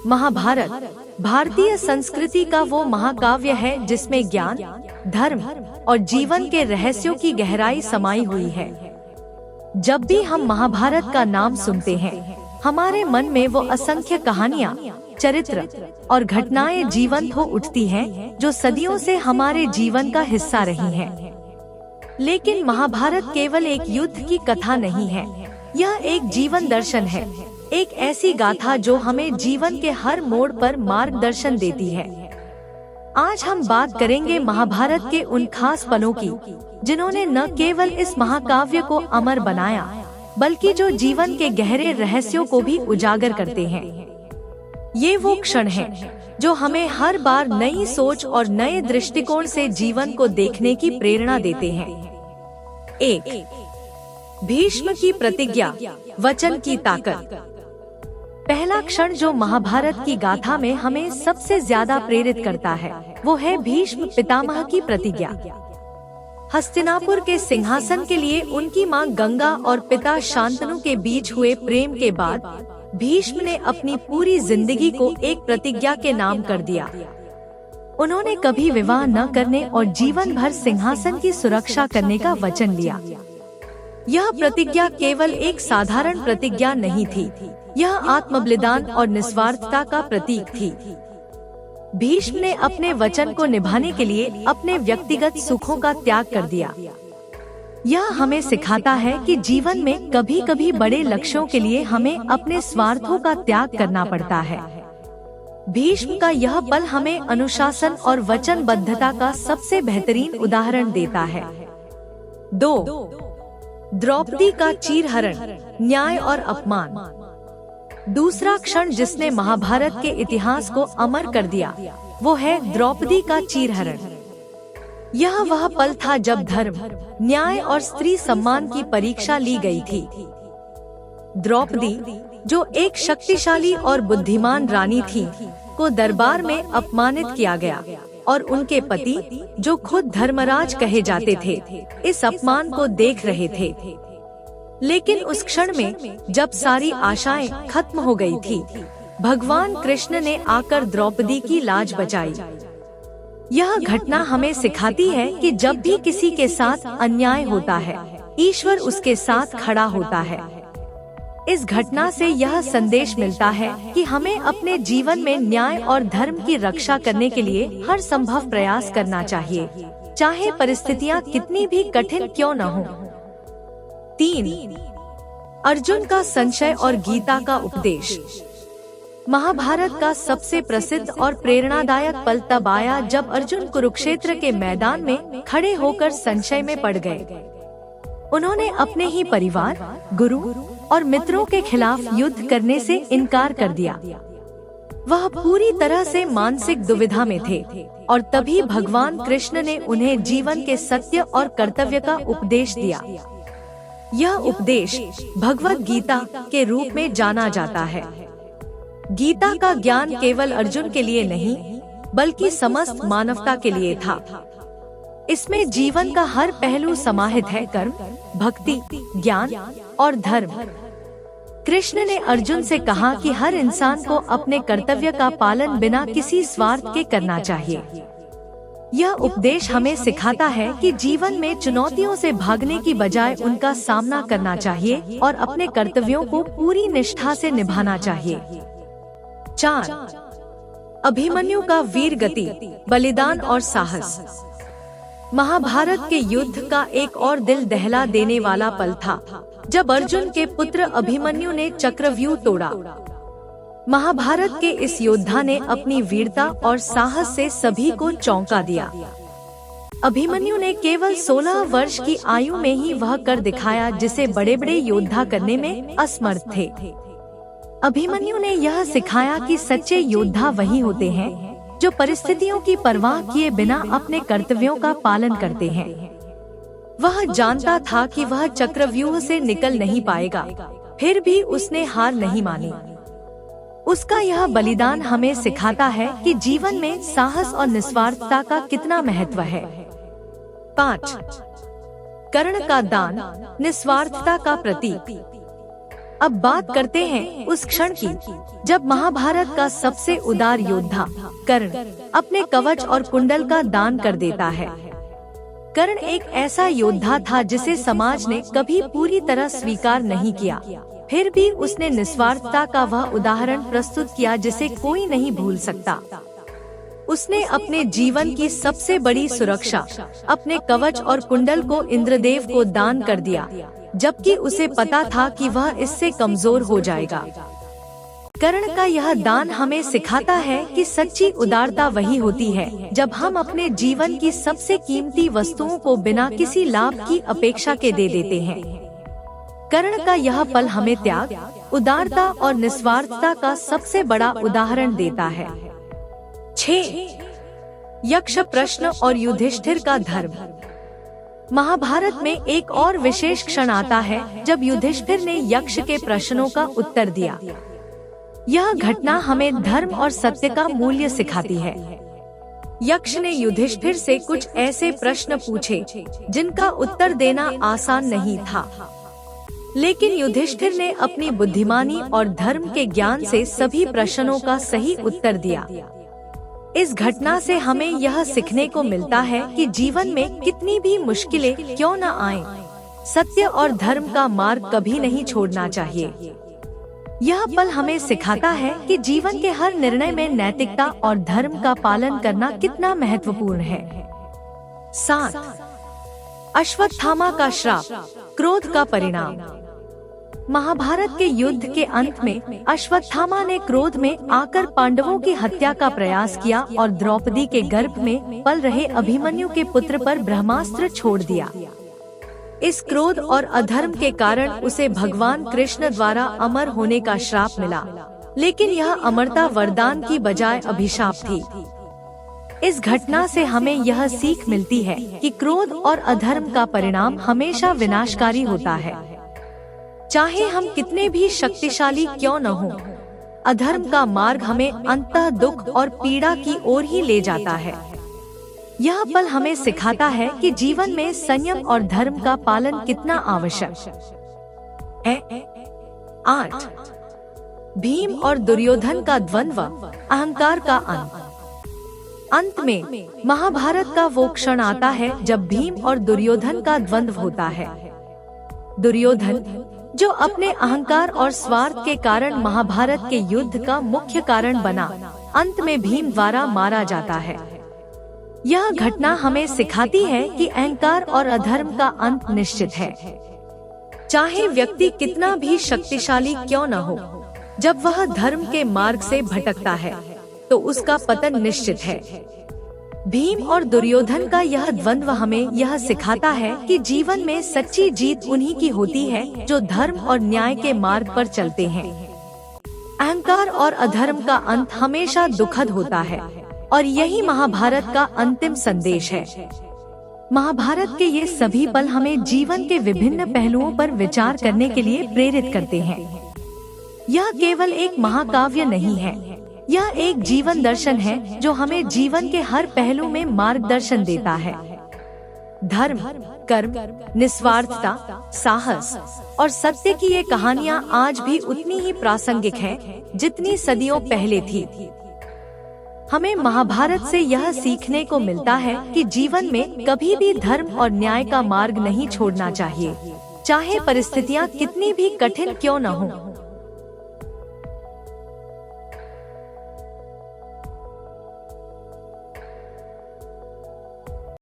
महाभारत भारतीय संस्कृति का वो महाकाव्य है जिसमें ज्ञान, धर्म और जीवन के रहस्यों की गहराई समाई हुई है। जब भी हम महाभारत का नाम सुनते हैं, हमारे मन में वो असंख्य कहानियाँ, चरित्र और घटनाएं जीवंत हो उठती हैं, जो सदियों से हमारे जीवन का हिस्सा रही हैं। लेकिन महाभारत केवल एक युद्ध की कथा नहीं है, यह एक जीवन दर्शन है, एक ऐसी गाथा जो हमें जीवन के हर मोड़ पर मार्गदर्शन देती है। आज हम बात करेंगे महाभारत के उन खास पलों की, जिन्होंने न केवल इस महाकाव्य को अमर बनाया, बल्कि जो जीवन के गहरे रहस्यों को भी उजागर करते हैं। ये वो क्षण हैं, जो हमें हर बार नई सोच और नए दृष्टिकोण से जीवन को देखने की प्रेरणा देते हैं। 1. भीष्म की प्रतिज्ञा, वचन की ताकत। पहला क्षण जो महाभारत की गाथा में हमें सबसे ज्यादा प्रेरित करता है, वो है भीष्म पितामह की प्रतिज्ञा। हस्तिनापुर के सिंहासन के लिए उनकी मां गंगा और पिता शांतनु के बीच हुए प्रेम के बाद भीष्म ने अपनी पूरी जिंदगी को एक प्रतिज्ञा के नाम कर दिया। उन्होंने कभी विवाह न करने और जीवन भर सिंहासन की सुरक्षा करने का वचन लिया। यह प्रतिज्ञा केवल एक साधारण प्रतिज्ञा नहीं थी, यह आत्मबलिदान और निस्वार्थता का प्रतीक थी। भीष्म ने अपने वचन को निभाने के लिए अपने व्यक्तिगत सुखों का त्याग कर दिया। यह हमें सिखाता है कि जीवन में कभी-कभी बड़े लक्ष्यों के लिए हमें अपने स्वार्थों का त्याग करना पड़ता है। भीष्म का यह पल हमें अनुशासन और वचनबद्धता का सबसे बेहतरीन उदाहरण देता है। 2. द्रौपदी का चीरहरण, न्याय और अपमान। दूसरा क्षण जिसने महाभारत के इतिहास को अमर कर दिया, वो है द्रौपदी का चीरहरण। यह वह पल था जब धर्म, न्याय और स्त्री सम्मान की परीक्षा ली गई थी। द्रौपदी, जो एक शक्तिशाली और बुद्धिमान रानी थी, को दरबार में अपमानित किया गया और उनके पति, जो खुद धर्मराज कहे जाते थे, इस अपमान को देख रहे थे। लेकिन उस क्षण में जब सारी आशाएं खत्म हो गई थी, भगवान कृष्ण ने आकर द्रौपदी की लाज बचाई। यह घटना हमें सिखाती है कि जब भी किसी के साथ अन्याय होता है, ईश्वर उसके साथ खड़ा होता है। इस घटना से यह संदेश मिलता है कि हमें अपने जीवन में न्याय और धर्म की रक्षा करने के लिए हर संभव प्रयास करना चाहिए, चाहे परिस्थितियां कितनी भी कठिन क्यों न हो। 3. अर्जुन का संशय और गीता का उपदेश। महाभारत का सबसे प्रसिद्ध और प्रेरणादायक पल तब आया जब अर्जुन कुरुक्षेत्र के मैदान में खड़े होकर संशय में पड़ गए। उन्होंने अपने ही परिवार, गुरु और मित्रों के खिलाफ युद्ध करने से इनकार कर दिया। वह पूरी तरह से मानसिक दुविधा में थे और तभी भगवान कृष्ण ने उन्हें जीवन के सत्य और कर्तव्य का उपदेश दिया। यह उपदेश भगवद गीता के रूप में जाना जाता है। गीता का ज्ञान केवल अर्जुन के लिए नहीं, बल्कि समस्त मानवता के लिए था। इसमें जीवन का हर पहलू समाहित है, कर्म, भक्ति, ज्ञान और धर्म। कृष्ण ने अर्जुन से कहा कि हर इंसान को अपने कर्तव्य का पालन बिना किसी स्वार्थ के करना चाहिए। यह उपदेश हमें सिखाता है कि जीवन में चुनौतियों से भागने की बजाय उनका सामना करना चाहिए और अपने कर्तव्यों को पूरी निष्ठा से निभाना चाहिए। 4. अभिमन्यु का वीर गति, बलिदान और साहस। महाभारत के युद्ध का एक और दिल दहला देने वाला पल था जब अर्जुन के पुत्र अभिमन्यु ने चक्रव्यूह तोड़ा। महाभारत के इस योद्धा ने अपनी वीरता और साहस से सभी को चौंका दिया। अभिमन्यु ने केवल 16 वर्ष की आयु में ही वह कर दिखाया जिसे बड़े बड़े योद्धा करने में असमर्थ थे। अभिमन्यु ने यह सिखाया कि सच्चे योद्धा वही होते हैं जो परिस्थितियों की परवाह किए बिना अपने कर्तव्यों का पालन करते हैं। वह जानता था कि वह चक्रव्यूह से निकल नहीं पाएगा, फिर भी उसने हार नहीं मानी। उसका यह बलिदान हमें सिखाता है कि जीवन में साहस और निस्वार्थता का कितना महत्व है। 5. कर्ण का दान, निस्वार्थता का प्रतीक। अब बात करते हैं उस क्षण की जब महाभारत का सबसे उदार योद्धा कर्ण अपने कवच और कुंडल का दान कर देता है। कर्ण एक ऐसा योद्धा था जिसे समाज ने कभी पूरी तरह स्वीकार नहीं किया, फिर भी उसने निस्वार्थता का वह उदाहरण प्रस्तुत किया जिसे कोई नहीं भूल सकता। उसने अपने जीवन की सबसे बड़ी सुरक्षा, अपने कवच और कुंडल को इंद्रदेव को दान कर दिया, जबकि उसे पता था कि वह इससे कमजोर हो जाएगा। कर्ण का यह दान हमें सिखाता है कि सच्ची उदारता वही होती है जब हम अपने जीवन की सबसे कीमती वस्तुओं को बिना किसी लाभ की अपेक्षा के दे देते हैं। कर्ण का यह पल हमें त्याग, उदारता और निस्वार्थता का सबसे बड़ा उदाहरण देता है। 6. यक्ष प्रश्न और युधिष्ठिर का धर्म। महाभारत में एक और विशेष क्षण आता है जब युधिष्ठिर ने यक्ष के प्रश्नों का उत्तर दिया। यह घटना हमें धर्म और सत्य का मूल्य सिखाती है। यक्ष ने युधिष्ठिर से कुछ ऐसे प्रश्न पूछे जिनका उत्तर देना आसान नहीं था, लेकिन युधिष्ठिर ने अपनी बुद्धिमानी और धर्म के ज्ञान से सभी प्रश्नों का सही उत्तर दिया। इस घटना से हमें यह सीखने को मिलता है कि जीवन में कितनी भी मुश्किलें क्यों न आएं, सत्य और धर्म का मार्ग कभी नहीं छोड़ना चाहिए। यह पल हमें सिखाता है कि जीवन के हर निर्णय में नैतिकता और धर्म का पालन करना कितना महत्वपूर्ण है। 7. अश्वत्थामा का श्राप, क्रोध का परिणाम। महाभारत के युद्ध के अंत में अश्वत्थामा ने क्रोध में आकर पांडवों की हत्या का प्रयास किया और द्रौपदी के गर्भ में पल रहे अभिमन्यु के पुत्र पर ब्रह्मास्त्र छोड़ दिया। इस क्रोध और अधर्म के कारण उसे भगवान कृष्ण द्वारा अमर होने का श्राप मिला, लेकिन यह अमरता वरदान की बजाय अभिशाप थी। इस घटना से हमें यह सीख मिलती है कि क्रोध और अधर्म का परिणाम हमेशा विनाशकारी होता है। चाहे हम कितने भी शक्तिशाली क्यों न हों, अधर्म का मार्ग हमें अंततः दुख और पीड़ा की ओर ही ले जाता है। यह पल हमें सिखाता है कि जीवन में संयम और धर्म का पालन कितना आवश्यक है। 8. भीम और दुर्योधन का द्वंद्व, अहंकार का अंत में महाभारत का वो क्षण आता है जब भीम और दुर्योधन का द्वंद्व होता है। दुर्योधन, जो अपने अहंकार और स्वार्थ के कारण महाभारत के युद्ध का मुख्य कारण बना, अंत में भीम द्वारा मारा जाता है। यह घटना हमें सिखाती है कि अहंकार और अधर्म का अंत निश्चित है। चाहे व्यक्ति कितना भी शक्तिशाली क्यों न हो, जब वह धर्म के मार्ग से भटकता है तो उसका पतन निश्चित है। भीम और दुर्योधन का यह द्वंद्व हमें यह सिखाता है कि जीवन में सच्ची जीत उन्हीं की होती है जो धर्म और न्याय के मार्ग पर चलते हैं। अहंकार और अधर्म का अंत हमेशा दुखद होता है और यही महाभारत का अंतिम संदेश है। महाभारत के ये सभी पल हमें जीवन के विभिन्न पहलुओं पर विचार करने के लिए प्रेरित करते हैं। यह केवल एक महाकाव्य नहीं है, यह एक जीवन दर्शन है जो हमें जीवन के हर पहलू में मार्गदर्शन देता है। धर्म, कर्म, निस्वार्थता, साहस और सत्य की ये कहानियाँ आज भी उतनी ही प्रासंगिक हैं जितनी सदियों पहले थी। हमें महाभारत से यह सीखने को मिलता है कि जीवन में कभी भी धर्म और न्याय का मार्ग नहीं छोड़ना चाहिए, चाहे परिस्थितियाँ कितनी भी कठिन क्यों न हों।